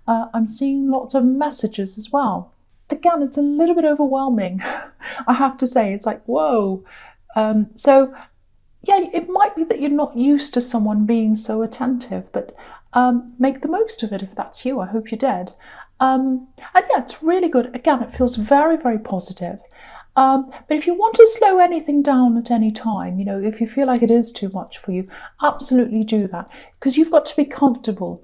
I'm seeing lots of messages as well. Again, it's a little bit overwhelming. I have to say, it's like, whoa. So yeah, it might be that you're not used to someone being so attentive, but make the most of it if that's you. I hope you did. And yeah, it's really good. Again, it feels very, very positive. But if you want to slow anything down at any time, if you feel like it is too much for you, absolutely do that, because you've got to be comfortable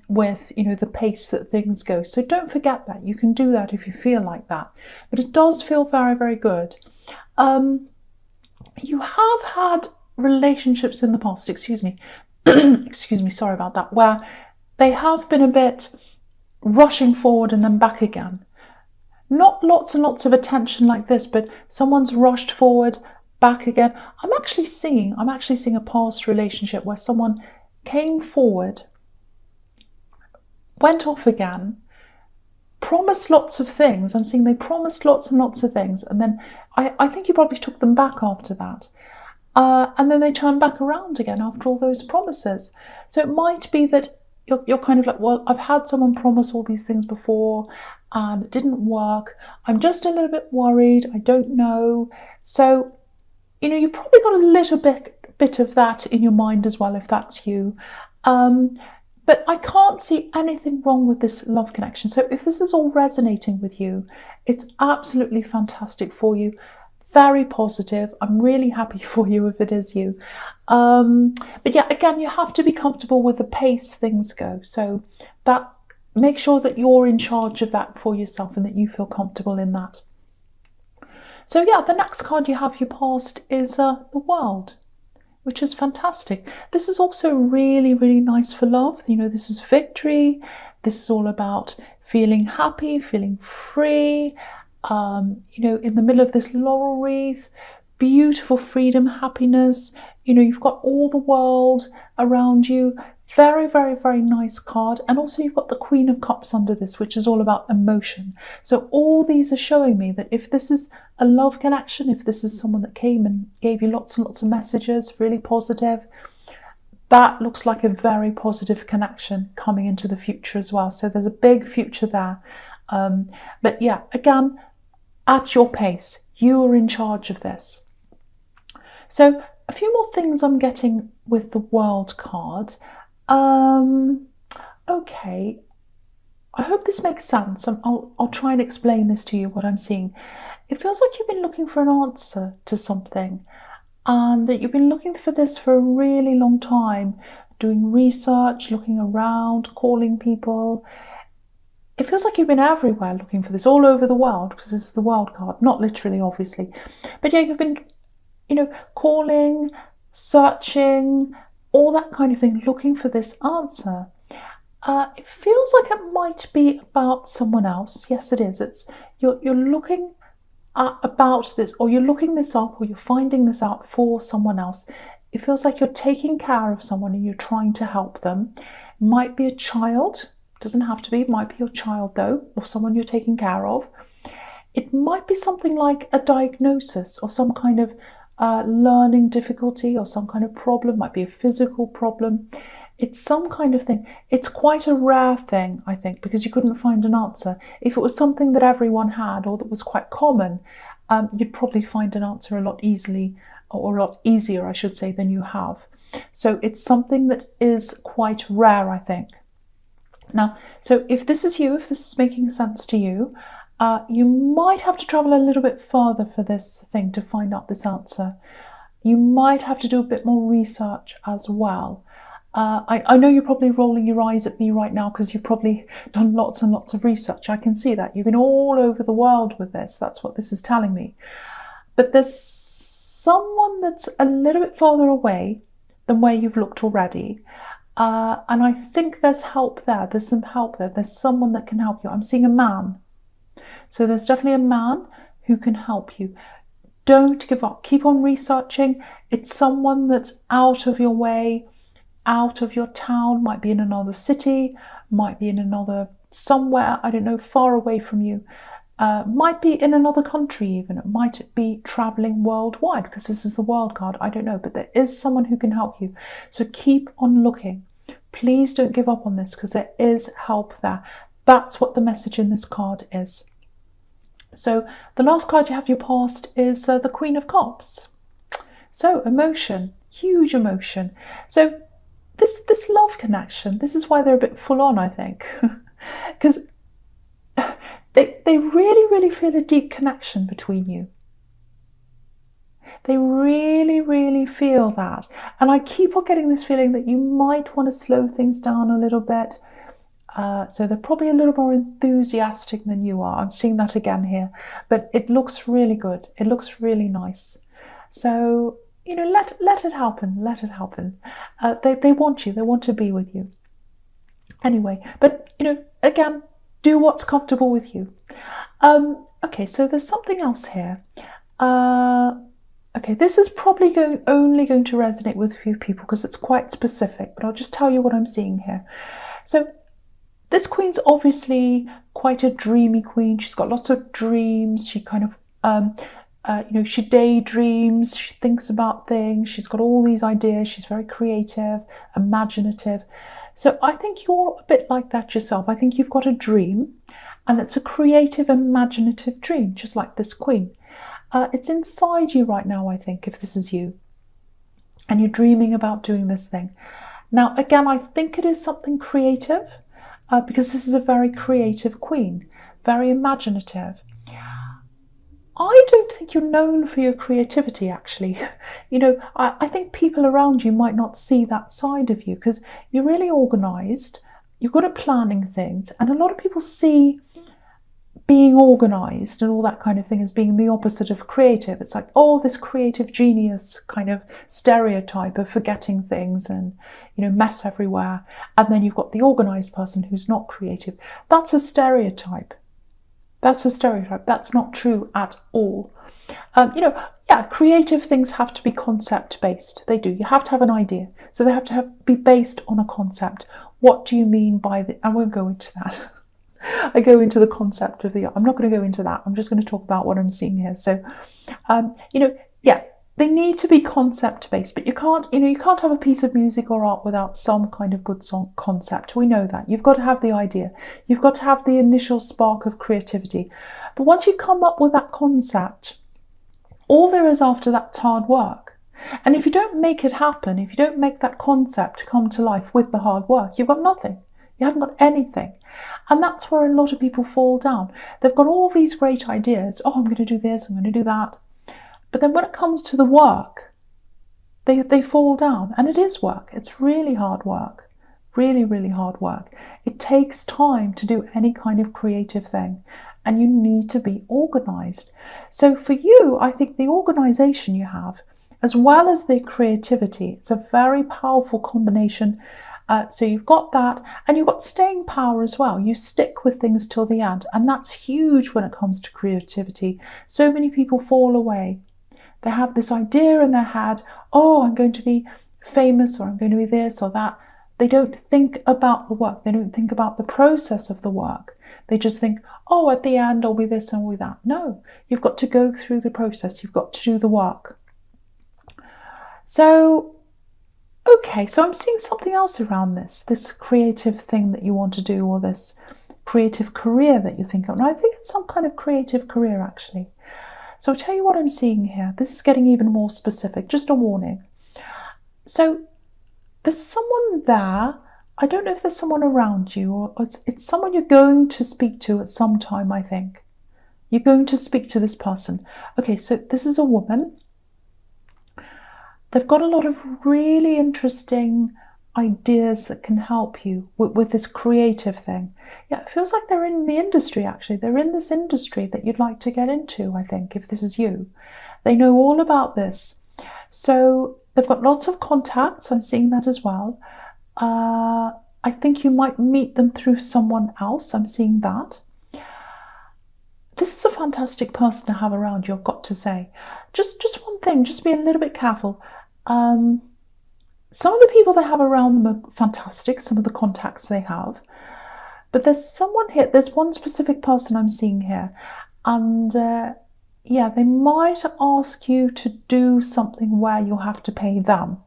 with the pace that things go. So don't forget that you can do that if you feel like that. But it does feel very, very good. You have had relationships in the past, excuse me, excuse me, sorry about that, where they have been a bit rushing forward and then back again. Not lots and lots of attention like this, but someone's rushed forward, back again. I'm actually seeing a past relationship where someone came forward, went off again, promised lots of things. I'm seeing they promised lots and lots of things, and then I think you probably took them back after that. And then they turned back around again after all those promises. So it might be that you're kind of like, well, I've had someone promise all these things before and it didn't work. I'm just a little bit worried. I don't know. So, you probably got a little bit of that in your mind as well, if that's you. But I can't see anything wrong with this love connection. So if this is all resonating with you, it's absolutely fantastic for you. Very positive. I'm really happy for you if it is you. But yeah, again, you have to be comfortable with the pace things go. So that make sure that you're in charge of that for yourself and that you feel comfortable in that. So yeah, the next card you have your past is the World, which is fantastic. This is also really, really nice for love. This is victory. This is all about feeling happy, feeling free, in the middle of this laurel wreath, beautiful freedom, happiness. You've got all the world around you. Very, very, very nice card. And also you've got the Queen of Cups under this, which is all about emotion. So all these are showing me that if this is a love connection, if this is someone that came and gave you lots and lots of messages, really positive, that looks like a very positive connection coming into the future as well. So there's a big future there. But yeah, again, at your pace, you are in charge of this. So a few more things I'm getting with the World card. Okay, I hope this makes sense. I'll try and explain this to you, what I'm seeing. It feels like you've been looking for an answer to something, and that you've been looking for this for a really long time, doing research, looking around, calling people. It feels like you've been everywhere looking for this, all over the world, because this is the World card, not literally, obviously. But yeah, you've been, calling, searching, all that kind of thing, looking for this answer. It feels like it might be about someone else. Yes, it is. It's you're looking about this, or you're looking this up, or you're finding this out for someone else. It feels like you're taking care of someone and you're trying to help them. It might be a child. Doesn't have to be. It might be your child though, or someone you're taking care of. It might be something like a diagnosis or some kind of learning difficulty or some kind of problem. Might be a physical problem. It's some kind of thing. It's quite a rare thing, I think, because you couldn't find an answer. If it was something that everyone had or that was quite common, you'd probably find an answer a lot easily, or a lot easier, I should say, than you have. So it's something that is quite rare, I think. Now, so if this is you, if this is making sense to you, you might have to travel a little bit further for this thing to find out this answer. You might have to do a bit more research as well. I know you're probably rolling your eyes at me right now because you've probably done lots and lots of research. I can see that. You've been all over the world with this. That's what this is telling me. But there's someone that's a little bit further away than where you've looked already. And I think there's help there. There's some help there. There's someone that can help you. I'm seeing a man. So there's definitely a man who can help you. Don't give up. Keep on researching. It's someone that's out of your way, out of your town, might be in another city, might be in another somewhere, I don't know, far away from you. Might be in another country even. It might be traveling worldwide because this is the World card. I don't know, but there is someone who can help you. So keep on looking. Please don't give up on this, because there is help there. That's what the message in this card is. So the last card you have, your past, is the Queen of Cups. So emotion, huge emotion. So this love connection, this is why they're a bit full on, I think, because they really, really feel a deep connection between you. They really, really feel that. And I keep on getting this feeling that you might want to slow things down a little bit. So they're probably a little more enthusiastic than you are. I'm seeing that again here. But it looks really good. It looks really nice. So, you know, let it happen. Let it happen. They want you. They want to be with you. Anyway, but, you know, again, do what's comfortable with you. Okay, so there's something else here. Okay, this is probably only going to resonate with a few people because it's quite specific, but I'll just tell you what I'm seeing here. So this queen's obviously quite a dreamy queen. She's got lots of dreams. She kind of, you know, she daydreams. She thinks about things. She's got all these ideas. She's very creative, imaginative. So I think you're a bit like that yourself. I think you've got a dream, and it's a creative, imaginative dream, just like this queen. It's inside you right now, I think, if this is you, and you're dreaming about doing this thing. Now, again, I think it is something creative, because this is a very creative queen, very imaginative. I don't think you're known for your creativity, actually. You know, I think people around you might not see that side of you, because you're really organised, you're good at planning things, and a lot of people see being organised and all that kind of thing as being the opposite of creative. It's like, oh, this creative genius kind of stereotype of forgetting things and, you know, mess everywhere. And then you've got the organised person who's not creative. That's a stereotype. That's a stereotype. That's not true at all. You know, yeah, creative things have to be concept-based. They do. You have to have an idea. So they have to be based on a concept. What do you mean by the... I won't go into that. I go into the concept of the... I'm not going to go into that. I'm just going to talk about what I'm seeing here. So, you know, yeah, they need to be concept-based, but you can't, you know, you can't have a piece of music or art without some kind of good song concept. We know that. You've got to have the idea. You've got to have the initial spark of creativity. But once you come up with that concept, all there is after that's hard work. And if you don't make it happen, if you don't make that concept come to life with the hard work, you've got nothing. You haven't got anything. And that's where a lot of people fall down. They've got all these great ideas. Oh, I'm going to do this, I'm going to do that. But then when it comes to the work, they fall down. And it is work. It's really hard work. Really, really hard work. It takes time to do any kind of creative thing. And you need to be organised. So for you, I think the organisation you have, as well as the creativity, it's a very powerful combination. So you've got that, and you've got staying power as well. You stick with things till the end, and that's huge when it comes to creativity. So many people fall away. They have this idea in their head, oh, I'm going to be famous, or I'm going to be this or that. They don't think about the work. They don't think about the process of the work. They just think, oh, at the end, I'll be this and I'll be that. No, you've got to go through the process. You've got to do the work. So, okay, so I'm seeing something else around this creative thing that you want to do, or this creative career that you think of. And I think it's some kind of creative career, actually. So I'll tell you what I'm seeing here. This is getting even more specific, just a warning. So there's someone there. I don't know if there's someone around you, or it's someone you're going to speak to at some time, I think. You're going to speak to this person. Okay, so this is a woman. They've got a lot of really interesting ideas that can help you with this creative thing. Yeah, it feels like they're in the industry, actually. They're in this industry that you'd like to get into, I think, if this is you. They know all about this. So they've got lots of contacts. I'm seeing that as well. I think you might meet them through someone else. I'm seeing that. This is a fantastic person to have around you, I've got to say. Just one thing, just be a little bit careful. Some of the people they have around them are fantastic, some of the contacts they have. But there's someone here, there's one specific person I'm seeing here. And yeah, they might ask you to do something where you'll have to pay them.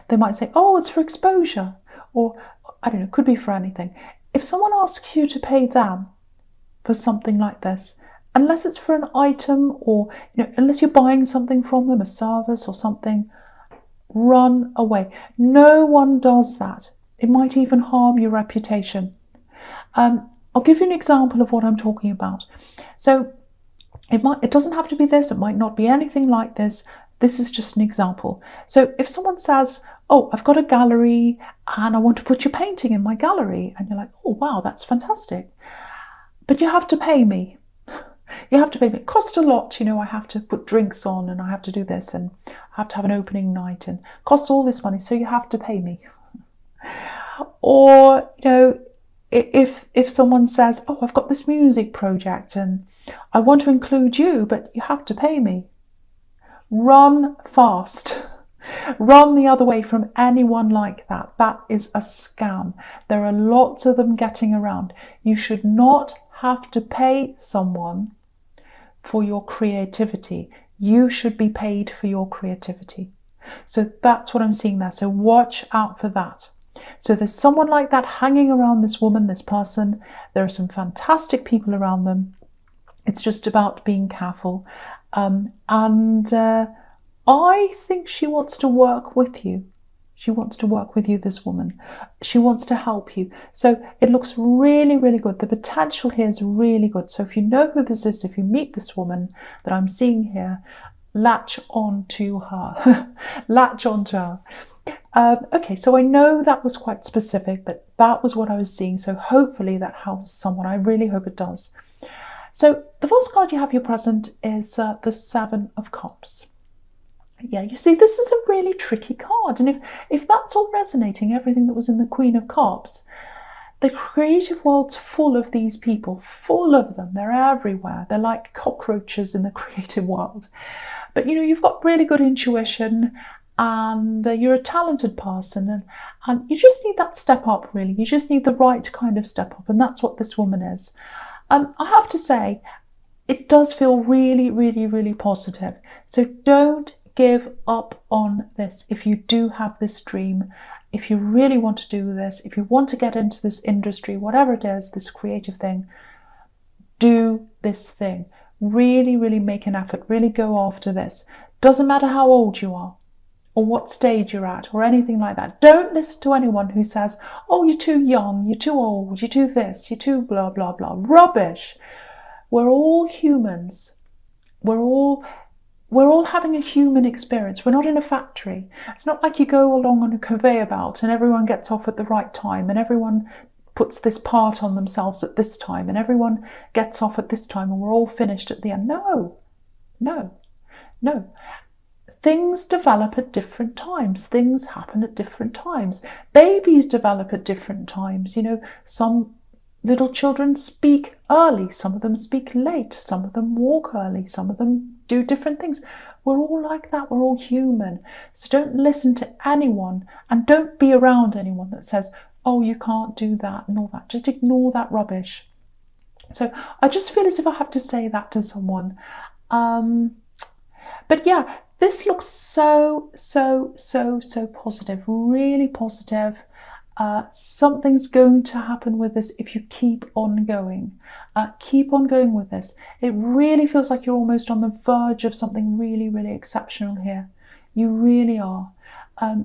They might say, oh, it's for exposure. or I don't know, it could be for anything. If someone asks you to pay them for something like this, unless it's for an item or, unless you're buying something from them, a service or something, run away. No one does that. It might even harm your reputation. I'll give you an example of what I'm talking about. So it doesn't have to be this, it might not be anything like this. This is just an example. So if someone says, oh, I've got a gallery and I want to put your painting in my gallery, and you're like, oh wow, that's fantastic, but you have to pay me. You have to pay me. It costs a lot, I have to put drinks on and I have to do this and I have to have an opening night and it costs all this money, so you have to pay me. Or, if someone says, oh, I've got this music project and I want to include you, but you have to pay me. Run fast. Run the other way from anyone like that. That is a scam. There are lots of them getting around. You should not have to pay someone for your creativity. You should be paid for your creativity. So that's what I'm seeing there. So watch out for that. So there's someone like that hanging around this woman, this person. There are some fantastic people around them. It's just about being careful. I think she wants to work with you. She wants to work with you, this woman. She wants to help you. So it looks really, really good. The potential here is really good. So if you know who this is, if you meet this woman that I'm seeing here, latch on to her. Latch on to her. Okay, so I know that was quite specific, but that was what I was seeing. So hopefully that helps someone. I really hope it does. So the first card you have your present is the Seven of Cups. Yeah, you see, this is a really tricky card. And if that's all resonating, everything that was in the Queen of Cups, the creative world's full of these people, full of them. They're everywhere. They're like cockroaches in the creative world. But, you've got really good intuition and you're a talented person and you just need that step up, really. You just need the right kind of step up, and that's what this woman is. I have to say, it does feel really, really, really positive. So don't give up on this. If you do have this dream, if you really want to do this, if you want to get into this industry, whatever it is, this creative thing, do this thing. Really, really make an effort. Really go after this. Doesn't matter how old you are or what stage you're at or anything like that. Don't listen to anyone who says, oh, you're too young, you're too old, you're too this, you're too blah, blah, blah. Rubbish. We're all humans. We're all having a human experience. We're not in a factory. It's not like you go along on a conveyor belt and everyone gets off at the right time and everyone puts this part on themselves at this time and everyone gets off at this time and we're all finished at the end. No. Things develop at different times. Things happen at different times. Babies develop at different times. Some little children speak early, some of them speak late, some of them walk early, some of them do different things. We're all like that. We're all human. So don't listen to anyone and don't be around anyone that says, oh, you can't do that and all that. Just ignore that rubbish. So I just feel as if I have to say that to someone. But yeah, this looks so positive, really positive. Something's going to happen with this if you keep on going. Keep on going with this. It really feels like you're almost on the verge of something really, really exceptional here. You really are.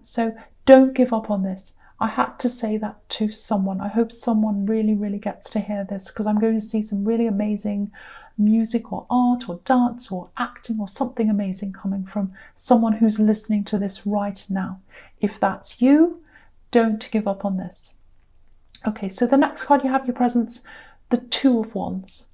So don't give up on this. I had to say that to someone. I hope someone really, really gets to hear this, because I'm going to see some really amazing music or art or dance or acting or something amazing coming from someone who's listening to this right now. If that's you, don't give up on this. Okay, so the next card you have your presents, the Two of Wands.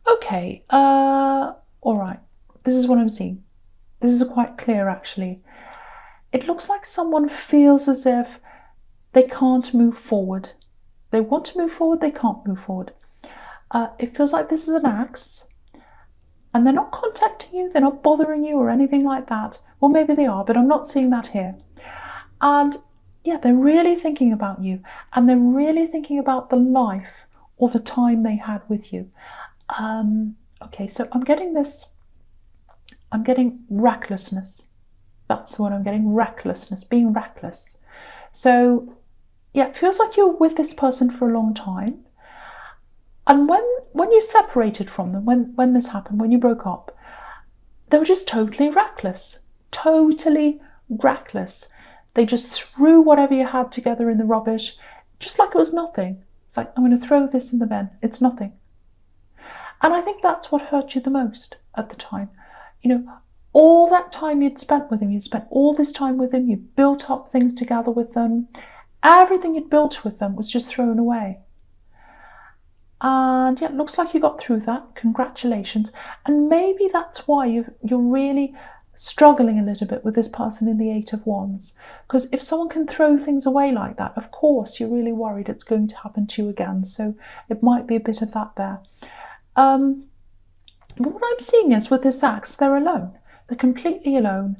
Okay, all right. This is what I'm seeing. This is quite clear, actually. It looks like someone feels as if they can't move forward. They want to move forward, they can't move forward. It feels like this is an axe, and they're not contacting you, they're not bothering you or anything like that. Well, maybe they are, but I'm not seeing that here. And yeah, they're really thinking about you, and they're really thinking about the life or the time they had with you. Okay, so I'm getting recklessness. That's what I'm getting, recklessness, being reckless. So yeah, it feels like you're with this person for a long time. And when you separated from them, when this happened, when you broke up, they were just totally reckless. Totally reckless. They just threw whatever you had together in the rubbish, just like it was nothing. It's like, I'm going to throw this in the bin. It's nothing. And I think that's what hurt you the most at the time. You know, all that time you'd spent with him, you'd spent all this time with him, you built up things together with them. Everything you'd built with them was just thrown away. And yeah, it looks like you got through that. Congratulations. And maybe that's why you're really struggling a little bit with this person in the Eight of Wands. Because if someone can throw things away like that, of course, you're really worried it's going to happen to you again. So it might be a bit of that there. But what I'm seeing is with this Axe, they're alone. They're completely alone.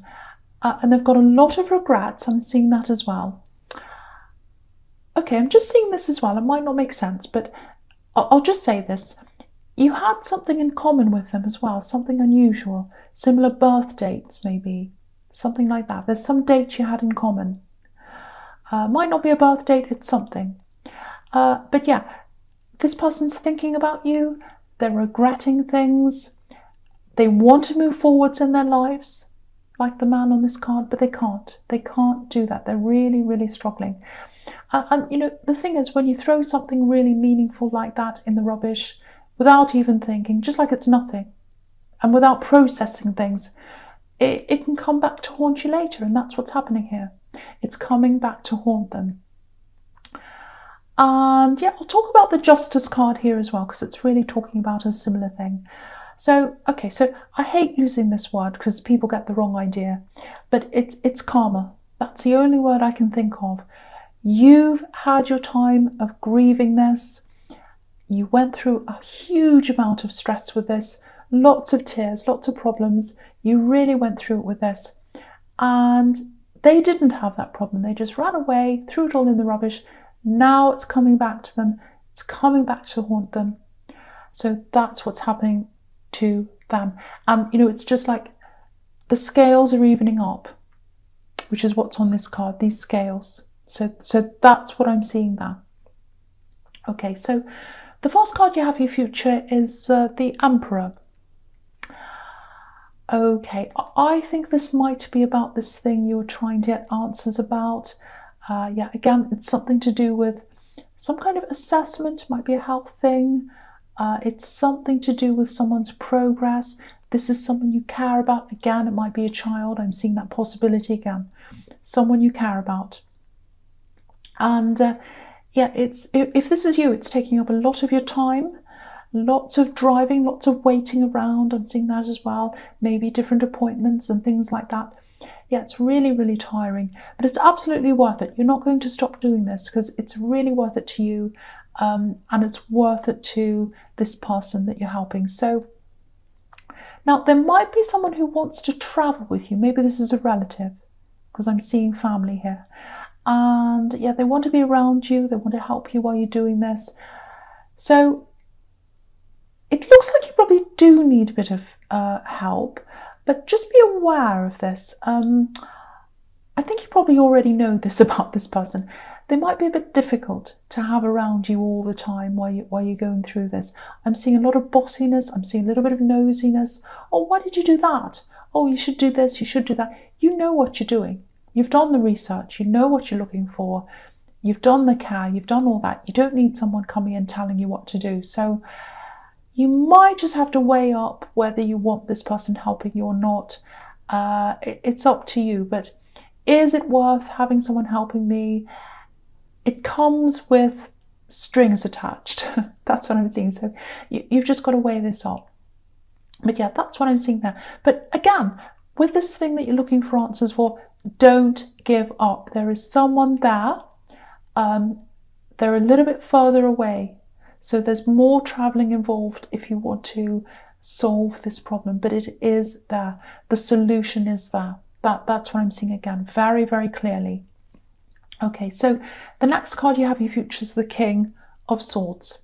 And they've got a lot of regrets. I'm seeing that as well. Okay, I'm just seeing this as well. It might not make sense, but I'll just say this. You had something in common with them as well, something unusual, similar birth dates maybe, something like that. There's some dates you had in common. Might not be a birth date, it's something. But yeah, this person's thinking about you, they're regretting things, they want to move forwards in their lives, like the man on this card, but they can't. They can't do that. They're really, really struggling. And you know, the thing is, when you throw something really meaningful like that in the rubbish, without even thinking, just like it's nothing, and without processing things, it can come back to haunt you later, and that's what's happening here. It's coming back to haunt them. And yeah, I'll talk about the Justice card here as well, because it's really talking about a similar thing. So, okay, so I hate using this word because people get the wrong idea, but it's karma. That's the only word I can think of. You've had your time of grieving this. You went through a huge amount of stress with this, lots of tears, lots of problems. You really went through it with this. And they didn't have that problem. They just ran away, threw it all in the rubbish. Now it's coming back to them. It's coming back to haunt them. So that's what's happening to them. And, you know, it's just like the scales are evening up, which is what's on this card, these scales. So that's what I'm seeing there. Okay, so the first card you have for your future is the Emperor. Okay, I think this might be about this thing you're trying to get answers about. Yeah, again, it's something to do with some kind of assessment, might be a health thing. It's something to do with someone's progress. This is someone you care about. Again, it might be a child. I'm seeing that possibility again. Someone you care about. And yeah, if this is you, it's taking up a lot of your time, lots of driving, lots of waiting around. I'm seeing that as well. Maybe different appointments and things like that. Yeah, it's really, really tiring, but it's absolutely worth it. You're not going to stop doing this because it's really worth it to you, and it's worth it to this person that you're helping. So now there might be someone who wants to travel with you. Maybe this is a relative, because I'm seeing family here. And yeah, they want to be around you. They want to help you while you're doing this. So it looks like you probably do need a bit of help, but just be aware of this. I think you probably already know this about this person. They might be a bit difficult to have around you all the time while you're going through this. I'm seeing a lot of bossiness. I'm seeing a little bit of nosiness. Oh, why did you do that? Oh, you should do this. You should do that. You know what you're doing. You've done the research, you know what you're looking for, you've done the care, you've done all that. You don't need someone coming and telling you what to do. So you might just have to weigh up whether you want this person helping you or not. It's up to you, but is it worth having someone helping me? It comes with strings attached. That's what I'm seeing. So you've just got to weigh this up. But yeah, that's what I'm seeing there. But again, with this thing that you're looking for answers for, don't give up. There is someone there. They're a little bit further away. So there's more traveling involved if you want to solve this problem. But it is there. The solution is there. That's what I'm seeing again, very, very clearly. Okay, so the next card you have in your future is the King of Swords.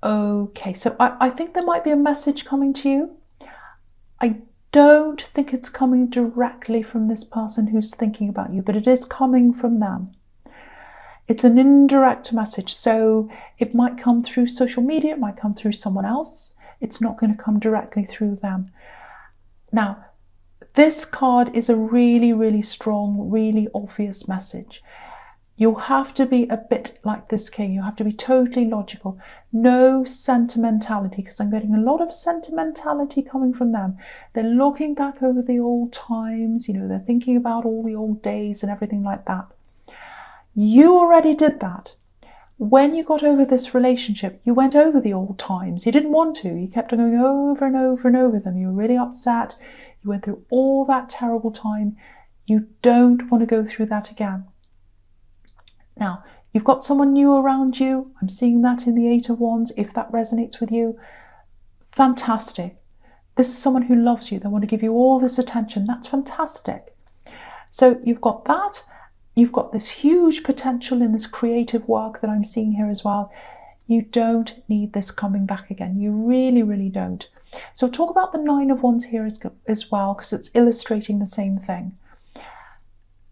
Okay, so I think there might be a message coming to you. I Don't think it's coming directly from this person who's thinking about you, but it is coming from them. It's an indirect message, so it might come through social media, it might come through someone else. It's not going to come directly through them. Now, this card is a really, really strong, really obvious message. You'll have to be a bit like this king. You have to be totally logical. No sentimentality, because I'm getting a lot of sentimentality coming from them. They're looking back over the old times, they're thinking about all the old days and everything like that. You already did that. When you got over this relationship, you went over the old times. You didn't want to. You kept on going over and over and over them. You were really upset. You went through all that terrible time. You don't want to go through that again. Now, you've got someone new around you. I'm seeing that in the Eight of Wands. If that resonates with you, fantastic. This is someone who loves you. They want to give you all this attention. That's fantastic. So you've got that. You've got this huge potential in this creative work that I'm seeing here as well. You don't need this coming back again. You really, really don't. So I'll talk about the Nine of Wands here as well, because it's illustrating the same thing.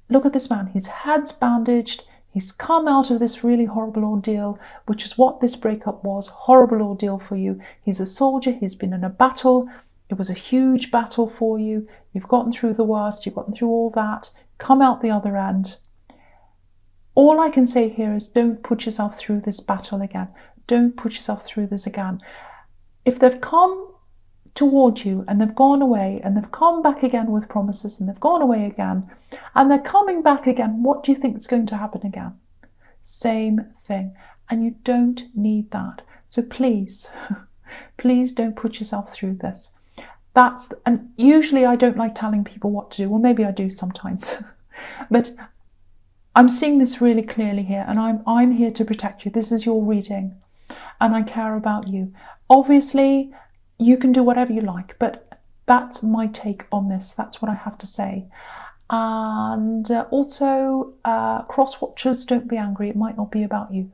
Look at this man. His head's bandaged. He's come out of this really horrible ordeal, which is what this breakup was. Horrible ordeal for you. He's a soldier. He's been in a battle. It was a huge battle for you. You've gotten through the worst. You've gotten through all that. Come out the other end. All I can say here is don't put yourself through this battle again. Don't put yourself through this again. If they've come towards you and they've gone away and they've come back again with promises and they've gone away again and they're coming back again, what do you think is going to happen again? Same thing. And you don't need that. So please, please don't put yourself through this. And usually I don't like telling people what to do. Well, maybe I do sometimes. But I'm seeing this really clearly here, and I'm here to protect you. This is your reading, and I care about you. Obviously, you can do whatever you like, but that's my take on this. That's what I have to say. And also, cross watchers, don't be angry. It might not be about you.